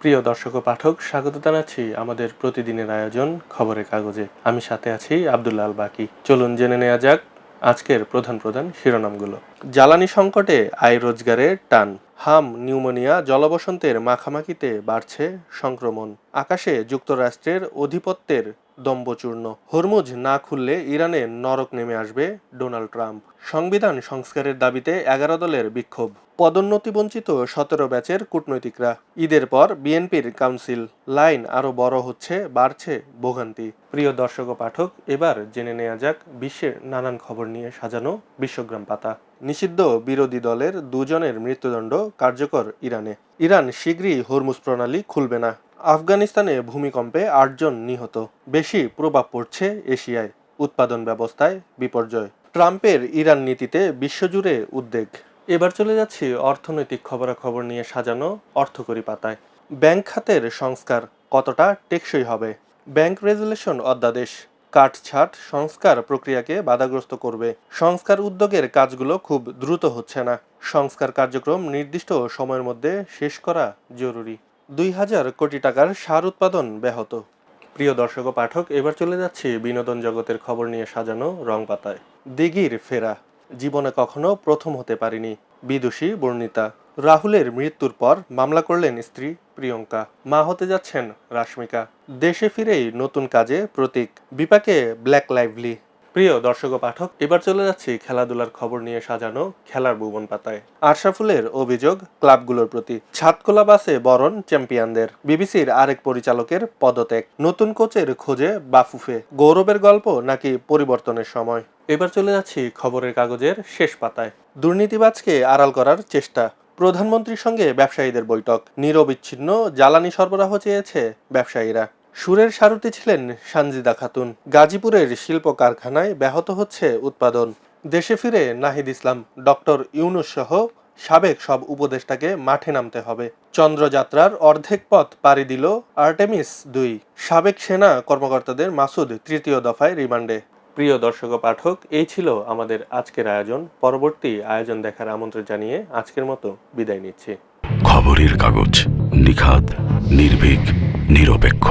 প্রিয় দর্শক ও পাঠক, স্বাগত জানাচ্ছি আমাদের প্রতিদিনের আয়োজন খবরের কাগজে। আমি সাথে আছি আব্দুল্লাহ আল বাকি। চলুন জেনে নেওয়া যাক আজকের প্রধান প্রধান শিরোনামগুলো। জ্বালানি সংকটে আয় রোজগারের টান, হাম নিউমোনিয়া জলবসন্তের মাখামাখিতে বাড়ছে সংক্রমণ, আকাশে যুক্তরাষ্ট্রের অধিপত্যের দম্ভচূর্ণ, হরমুজ না খুললে ইরানে নরক নেমে আসবে ডোনাল্ড ট্রাম্প, সংবিধান সংস্কারের দাবিতে 11 দলের বিক্ষোভ, পদোন্নতি বঞ্চিত 17 ব্যাচের কূটনৈতিকরা, ঈদের পর বিএনপির কাউন্সিল, লাইন আরও বড় হচ্ছে, বাড়ছে ভোগান্তি। প্রিয় দর্শক ও পাঠক, এবার জেনে নেওয়া যাক বিশ্বের নানান খবর নিয়ে সাজানো বিশ্বগ্রাম পাতা। নিষিদ্ধ বিরোধী দলের 2 জনের মৃত্যুদণ্ড কার্যকর ইরানে, ইরান শীঘ্রই হরমুজ প্রণালী খুলবে না, আফগানিস্তানে ভূমিকম্পে 8 জন নিহত, বেশি প্রভাব পড়ছে এশিয়ায়, উৎপাদন ব্যবস্থায় বিপর্যয়, ট্রাম্পের ইরান নীতিতে বিশ্বজুড়ে উদ্বেগ। এবার চলে যাচ্ছি অর্থনৈতিক খবরাখবর নিয়ে সাজানো অর্থকরী পাতায়। ব্যাংক খাতের সংস্কার কতটা টেকসই হবে? ব্যাংক রেজুলেশন অধ্যাদেশ কাটছাঁট সংস্কার প্রক্রিয়াকে বাধাগ্রস্ত করবে। সংস্কার উদ্যোগের কাজগুলো খুব দ্রুত হচ্ছে না, সংস্কার কার্যক্রম নির্দিষ্ট সময়ের মধ্যে শেষ করা জরুরি। 2000 কোটি টাকার সার উৎপাদন ব্যাহত। প্রিয় দর্শক ও পাঠক, এবার চলে যাচ্ছি বিনোদন জগতের খবর নিয়ে সাজানো রং পাতায়। দিঘির ফেরা, জীবনে কখনো প্রথম হতে পারিনি, বিদুষী বর্ণিতা। রাহুলের মৃত্যুর পর মামলা করলেন স্ত্রী প্রিয়ঙ্কা, মা হতে যাচ্ছেন রাশমিকা। দেশে ফিরেই নতুন কাজে প্রতীক, বিপাকে ব্ল্যাক লাইভলি। প্রিয় দর্শক ও পাঠক, এবার চলে যাচ্ছি খেলাধুলার খবর নিয়ে সাজানো খেলার ভুবন পাতায়। আশরাফুলের অভিযোগ ক্লাবগুলোর প্রতি, ছাদখোলা বাসে বরণ চ্যাম্পিয়নদের, বিবিসির আরেক পরিচালকের পদত্যাগ, নতুন কোচের খোঁজে বাফুফে, গৌরবের গল্প নাকি পরিবর্তনের সময়। এবার চলে যাচ্ছি খবরের কাগজের শেষ পাতায়। দুর্নীতিবাজকে আড়াল করার চেষ্টা, প্রধানমন্ত্রীর সঙ্গে ব্যবসায়ীদের বৈঠক, নিরবিচ্ছিন্ন জ্বালানি সরবরাহ চেয়েছে ব্যবসায়ীরা। সুরের সারথি ছিলেন সানজিদা খাতুন। গাজীপুরের শিল্প কারখানায় ব্যাহত হচ্ছে উৎপাদন। দেশে ফিরে নাহিদ ইসলাম, ডক্টর ইউনূস সহ সাবেক সব উপদেষ্টাকে মাঠে নামতে হবে। চন্দ্রযাত্রার অর্ধেক পথ পাড়ি দিল আর্টেমিস 2, সাবেক সেনা কর্মকর্তাদের মাসুদ 3য় দফায় রিমান্ডে। প্রিয় দর্শক ও পাঠক, এই ছিল আমাদের আজকের আয়োজন। পরবর্তী আয়োজন দেখার আমন্ত্রণ জানিয়ে আজকের মতো বিদায় নিচ্ছি। খবরের কাগজ, নিখাত, নির্ভীক, নিরপেক্ষ।